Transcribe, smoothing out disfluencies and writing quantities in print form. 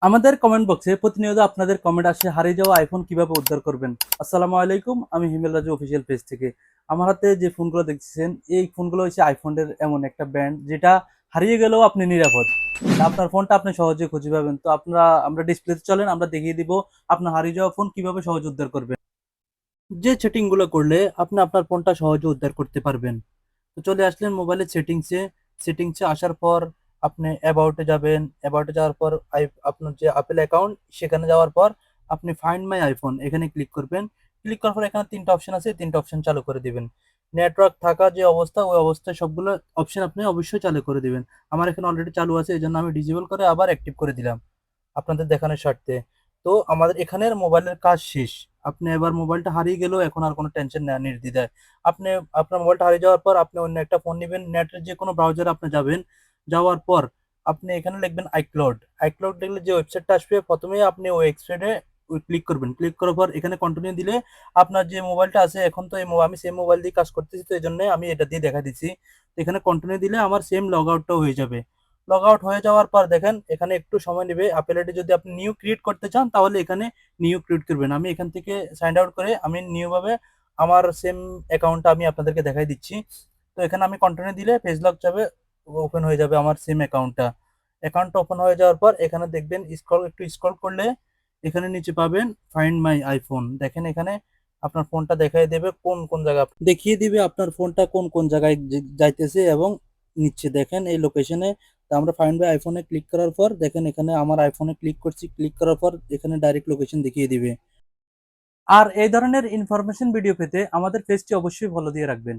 আমাদের কমেন্ট বক্সে প্রতিনিয়ত আপনাদের কমেন্ট আসে হারিয়ে যাওয়া আইফোন কিভাবে উদ্ধার করবেন। আসসালামু আলাইকুম, আমি হিমেল রাজু অফিসিয়াল পেজ থেকে। আমার হাতে যে ফোনগুলো দেখতেছেন এই ফোনগুলো হচ্ছে আইফোনের এমন একটা ব্র্যান্ড যেটা হারিয়ে গেলেও আপনি নিরাপদ। আপনার ফোনটা আপনি সহজে খুঁজে পাবেন। তো আমরা ডিসপ্লেতে চলেন, আমরা দেখিয়ে দিব আপনার হারিয়ে যাওয়া ফোন কিভাবে সহজে উদ্ধার করবেন। যে সেটিং গুলো করলে আপনি আপনার ফোনটা সহজে উদ্ধার করতে পারবেন। তো চলে আসলেন মোবাইলের সেটিংসে আসার পর আপনি অ্যাবাউটে যাবেন। অ্যাবাউটে যাওয়ার পর আপনার যে আপেল অ্যাকাউন্ট সেখানে যাওয়ার পর আপনি ফাইন্ড মাই আইফোন এখানে ক্লিক করবেন। ক্লিক করার পর এখানে ৩ টা অপশন আছে, ৩ টা অপশন চালু করে দিবেন। নেটওয়ার্ক থাকা যে অবস্থা ওই অবস্থায় সবগুলো অপশন আপনি অবশ্যই চালু করে দিবেন। আমার এখানে অলরেডি চালু আছে এজন্য আমি ডিসেবল করে আবার অ্যাক্টিভ করে দিলাম আপনাদের দেখানোর স্বার্থে। তো আমাদের এখানের মোবাইলের কাজ শেষ। আপনি এবার মোবাইলটা হারিয়ে গেলেও এখন আর কোনো টেনশন নেওয়া নির্দ্বিধায়। আপনি আপনার মোবাইলটা হারিয়ে যাওয়ার পর আপনি অন্য একটা ফোন নিবেন, নেটের যে কোনো ব্রাউজারে আপনি যাবেন। যাওয়ার পর আপনি এখানে লিখবেন আইক্লাউড। আইক্লাউড লিখলে যে ওয়েবসাইটটা আসবে প্রথমেই আপনি ওই ওয়েবসাইটে ক্লিক করবেন। ক্লিক করার পর এখানে কন্টিনিউ দিলে আপনার যে মোবাইলটা আছে এখন তো আমি সেম মোবাইল দিয়ে কাজ করতেছি, তো এজন্য আমি এটা দিয়ে দেখা দিচ্ছি। তো এখানে কন্টিনিউ দিলে আমার সেম লগ আউটটাও হয়ে যাবে। লগ আউট হয়ে যাওয়ার পর দেখেন এখানে একটু সময় নেবে। আপেল আইডি যদি আপনি নিউ ক্রিয়েট করতে চান তাহলে এখানে নিউ ক্রিয়েট করবেন। আমি এখান থেকে সাইন আউট করে আমি নিউ ভাবে আমার সেম অ্যাকাউন্টটা আমি আপনাদেরকে দেখাই দিচ্ছি। তো এখানে আমি কন্টিনিউ দিলে পেজ লক যাবে, ওপেন হয়ে যাবে আমার সেম অ্যাকাউন্টটা ওপেন হয়ে যাওয়ার পর এখানে দেখবেন একটু স্ক্রল করলে এখানে নিচে পাবেন ফাইন্ড মাই আইফোন। দেখেন এখানে আপনার ফোনটা দেখাই দেবে কোন কোন জায়গা দেখিয়ে দিবে আপনার ফোনটা কোন কোন জায়গায় যাইতেছে এবং নিচ্ছে দেখেন এই লোকেশনে। তো আমরা ফাইন্ড বাই আইফোনে ক্লিক করার পর দেখেন এখানে আমার আইফোনে ক্লিক করছি, ক্লিক করার পর এখানে ডাইরেক্ট লোকেশন দেখিয়ে দিবে। আর এই ধরনের ইনফরমেশন ভিডিও পেতে আমাদের পেজটি অবশ্যই ফলো দিয়ে রাখবেন।